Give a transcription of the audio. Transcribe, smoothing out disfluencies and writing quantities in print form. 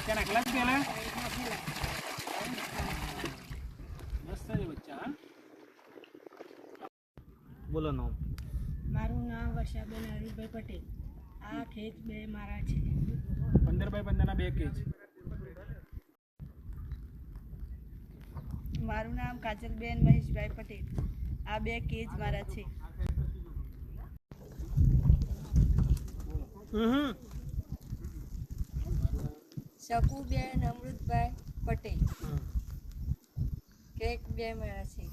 બચ્ચા નાખલા જ પેલા મસ્ત છે બચ્ચા. બોલો નામ. મારું નામ વર્ષાબેન હરીભાઈ પટેલ. આ ખેત 2 મારા છે. 15x15 ના 2 કેજ. મારું નામ કાજલબેન મહેશભાઈ પટેલ. આ 2 કેજ મારા છે. શકુબેન અમૃતભાઈ પટેલ. કેક 2 મારા છે.